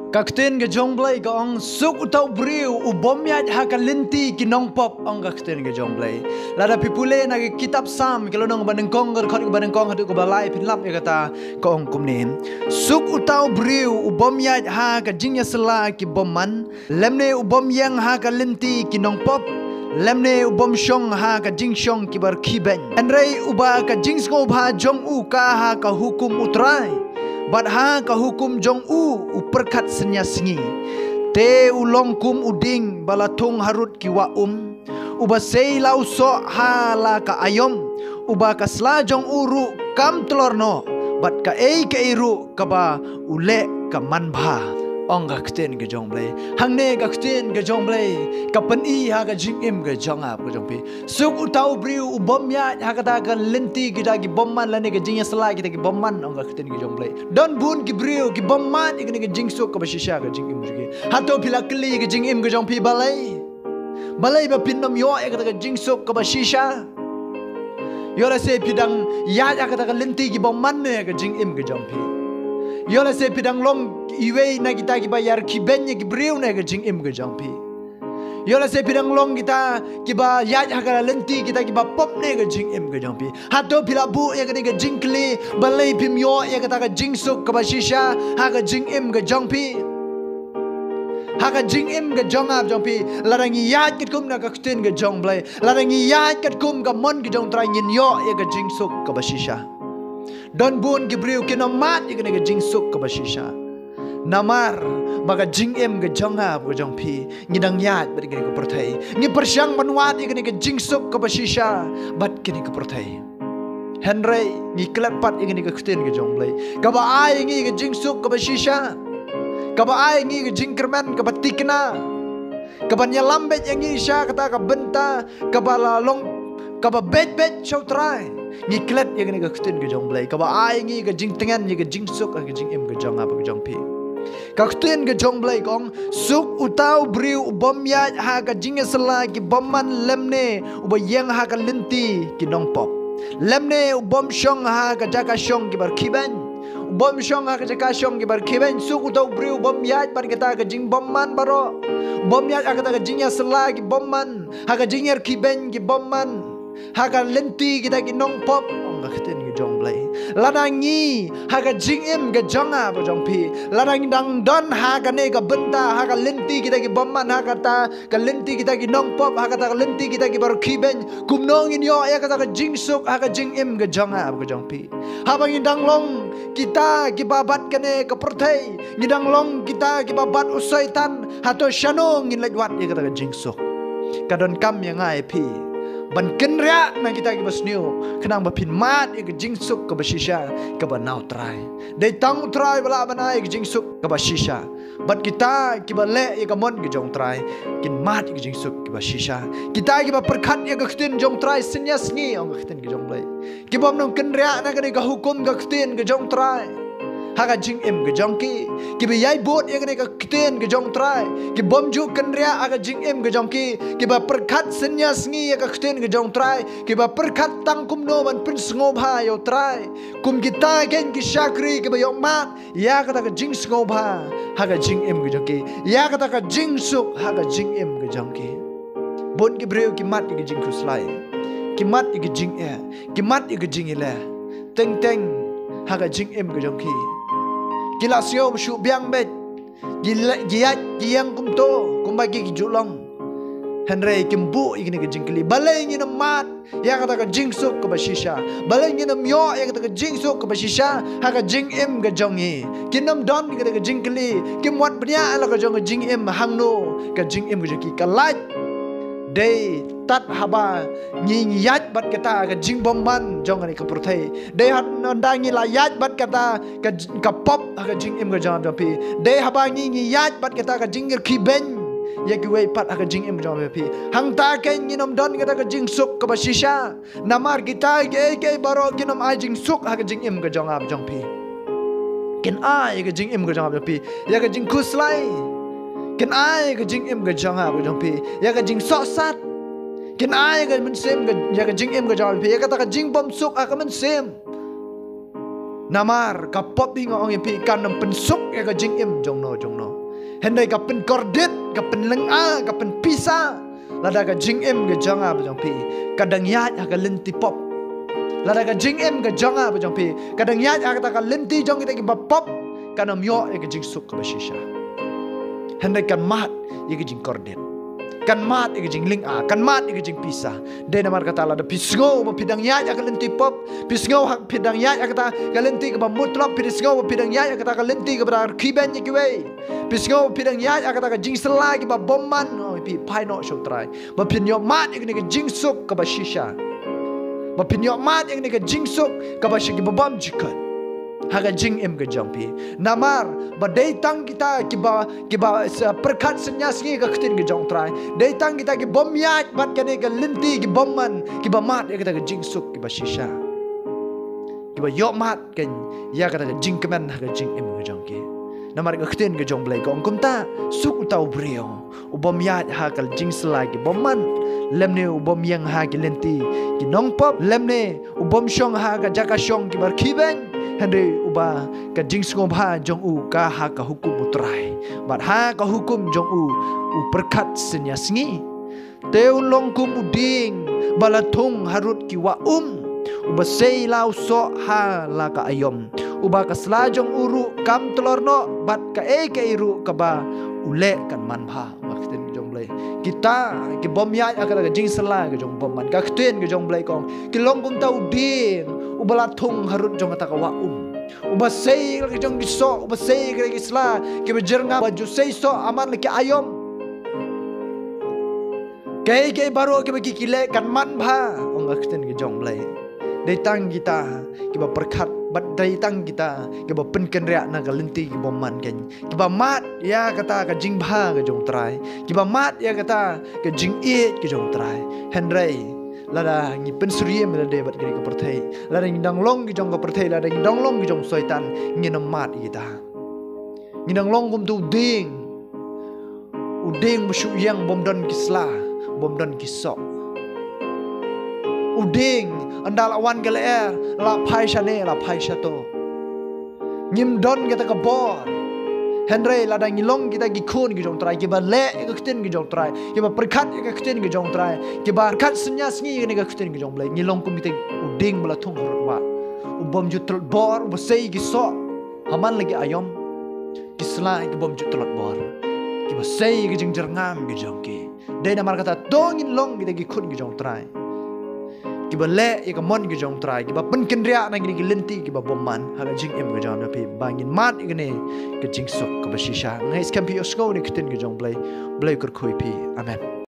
Kakten ke jongblay ka ong suk utau briu ubomya ha ka linti kinong pop ong kakten ke jongblay. Lada pipule na kitab sam kalau nong banengkong ka khot banengkong hadu ko balai pinlap ya kata ka ong kumnim. Suk utau briu ubomya ha ka jingya sela ki bomman lemne ubomyang ha ka linti kinong pop lemne ubom shong ha ka jing shong ki bar kiben. Enrei uba ka jing sko bha jong u ka ha ka hukum utrai. Badha ka hukum jong u perkat senya sengi te ulong kum uding balatung harut kiwa uba sei lau so hala ka ayom uba ka sla jong uru kam telorno bat ka ei ka iru ka ba ule ka manbha ong ga kten ga jong blai hangne ga kten ga jong blai ka pen i ha ga jing im ga jong ap ga jong pi suk utau briu ubom ya ha ka ta ga lenti kita gi bomman la ne ga jing ya sala kita gi bomman ong ga kten ga jong blai don bun gi briu gi bomman i ga jing suk ka ba shisha ga jing im gi ha to pila kli ga jing im ga jong pi balai balai ba pinom yo e ga jing suk ka ba shisha yo la se pidang ya ka ta ga lenti gi bomman ne ga jing im ga jong pi yola se pidang long iwe na kita ki bayar ki benye ki briu na ga jing im ga jang pi yola se pidang long kita ki ba ya ha lenti kita ki ba pop ne ga jing im ga jang pi hato pila bu ya ga ne ga jing kli balai pim yo ya ga ta ga jing suk ka ba shisha ha ga jing im ga jang pi ha ga jing im ga jang ap jang pi larangi ya kit kum na ga kten ga jang blai larangi ya kit kum ga mon ga jang tra nyin yo ya ga jing suk ka ba shisha don bun gibriu kino mat ikene ga jing suk ka bashisha namar baga jing em ga jonga ga jong pi ngidang yat bat ikene ga perthai ngi persyang manwat ikene ga jing suk ka bashisha bat kene ga perthai henry ngi klepat ikene ga kuten ga jong blai ka ba ai ngi ga jing suk ka bashisha ka ba ai ngi ga jing kerman ka batikna ka ba nyalambe ngi sha kata ka benta ka ba long ka ba bet chautrai ngi klet ya gani ga kuten ga jong blai ka ba ai ngi ga jing tengan ni ga jing suk ga jing em ga jong ap ga jong pi ka kuten ga jong blai kong suk utau briu bom ya ha ga jing sala ki bomman lemne uba yang ha ga lenti ki nong pop lemne ubom shong ha ga jaka shong ki bar kiban bom shong ha ga jaka shong ki bar kiban suk utau briu bom ya bar kita ga jing bomman baro bom ya ga ta ga jing sala ki bomman ha ga jing er kiban ki bomman haga lenti kita ki nong pop ong ga kten ki jong blai ladangi haga jing im ga jonga ba jong pi ladang dang don haga ne ga benta haga lenti kita ki bomman haga ta ga lenti kita ki nong pop haga ta lenti kita ki bar kiben kum nong in yo ya ka ta jing suk haga jing im ga jonga ba jong pi habang indang long kita ki babat kane ka perthai ngidang long kita ki babat usaitan hato shanong in lajwat ya ka ta jing suk kadon kam yang ai pi ban kenria na kita ki basniu kenang ba pin mat ik jing suk ka bashisha ka ba nau trai dei tang trai bala bana ik jing suk ka bashisha bat kita ki ba le ik mon ki jong trai kin mat ik jing suk ki bashisha kita ki ba perkhat ik khtin jong trai senyas ngi ong khtin ki jong lai ki bom nong kenria na ka ni ka hukum ka khtin ki jong trai haga jing em ga jong ki bi yai bot ye ga kten ga jong trai ki bom ju kan ria aga jing em ga jong ki ba perkhat senya sngi ga kten ga jong trai ki ba perkhat tang kum no ban pin sngo bha yo trai kum kita gen ki shakri ki ba yo mat ya ga ta ga jing sngo bha haga jing em ga jong ki ya ga ta ga jing suk haga jing em ga jong ki bon ki breu ki mat ki jing kuslai ki mat ki jing e ki mat ki jing ile teng teng haga jing em ga jong ki kila siom shu biang bet giat giang kumto kumbagi ki julong henry kimbu igni ke jingkli balai ngina mat ya kata ka jingsuk ke bashisha balai ngina myo ya kata ka jingsuk ke bashisha ha ka jing im ga jongi kinam don ke ka jingkli kimwat bnya ala ka jong jing im hangno ka jing im ga ki kalat dei tat haba ngi yat bat kata ka jing bomman jong ani ka prothai dei hat ndangi la yat bat kata ka pop ka jing im ga jong pi dei haba ngi yat bat kata ka jing ki ben ya ki wei pat ka jing im jong pi hang ta ke nginom don kata ka jing suk ka bashisha namar kita ke baro ginom ai jing suk ka jing im ga jong ab jong pi ken ai ka jing im ga jong ab pi ya ka jing kuslai ken ai ka jing im ga jong ab jong pi ya ka jing so sat ken ai ga men sem ga ya ka jing im ga jong pi ya ka ta ka jing bom suk ka men sem Namar ka pop ding ong pi kan nam pensuk ya ka jing im jong no. Hendai ka pen kordit, ka pen lenga, ka pen pisa. Lada ka jing im ke jonga ba jong pi. Kadang yat ka lenti pop. Lada ka jing im ke jonga ba jong pi. Kadang yat ka lenti jong kita ki ba pop. Kanam yo ya ka jing suk ka ba shisha. Hendai kan mat ya ka jing kordit. Kan mat ya ka jing lenga, kan mat ya ka jing pisa. Dai namar kata lada pisngo ba pidang yat ka lenti pop. Pisngo hak pidang yat kata ka lenti ka ba mutlap pisngo ba pidang yat kata ka lenti ka ba kiben ya ki we. Pisngo pidang yat kata ka jing selagi ba bomman oh pi pai no show try. Ba pinyo mat ya ka jing suk ka ba shisha. Ba pinyo mat ya ka jing suk ka ba shigi ba bam jikat. Haga jing em ke jampi namar badai-tang kita kiba perkat senyas ngi ka ktin ke jong try dai-tang kita ki bom yat bat kane ka linti ki bomman kiba mat ya kita ke jing suk kiba shisha kiba yo mat kan ya kata ke jing kemen haga jing em ke jongki namar ka ktin ke jong blai ko kumta suk utau brio ubom yat ha kal jing selagi bomman lemne ubom yang ha ki linti ki nong pop lemne ubom shong ha ka jaka shong ki bar kiben Hendai ubah ka jing sngom ha jong u ka ha ka hukum utrai. Bat ha ka hukum jong u perkat senyas ngi. Teu long kum uding balatung harut ki wa Uba sei lau so ha la ka ayom. Uba ka selajong uru kam telorno bat ka iru ka ba ule kan man bha. Maksudnya jong blai. Kita ki bom ya ka jing sela ka jong bom man ka ktuen ka jong blai kong. Ki long kum tau ding ubala thung harut jong ta ka wa uba sei ka jong diso uba sei ka isla ki bejerna baju sei so aman ki ayom kay baru ki bagi kile kan man bha ong akten ki jong blai dai tang kita ki ba perkat bat dai tang kita ki ba penken ria na ka lenti ki bomman ken ki ba mat ya kata ka jing bha ka jong trai ki ba mat ya kata ka jing e ki jong trai hendrai lada ngi pensuriye mela debat gari ko perthai lada ngi danglong gi jong ko perthai lada ngi danglong gi jong soitan ngi namat kita ngi danglong kum tu uding musu yang bomdon kisla bomdon kisok uding andal awan gale la phai shane la phai shato ngim don kita ka bor Henry lada ngilong kita gikun gi jong trai ki ba le ka kten gi jong trai ki ba perkat ka kten gi jong trai ki ba kat senyas ngi ni ka kten gi jong blai ngilong kum bite uding bala thung wa ubom jutul bor ba sei gi so haman lagi ayom ki sla ki bom jutul bor ki ba sei gi jing jerngam gi jong ki dei namar kata dong ngilong kita gikun gi jong trai ki ba le ka mon gi jong trai ki ba pen kendria na gi lenti ki ba bomman ha jing em gi jong na pi bangin mat gi ne ke jing sok ka ba shisha ngai skam pi osko ni kten gi jong blai kur khoi pi amen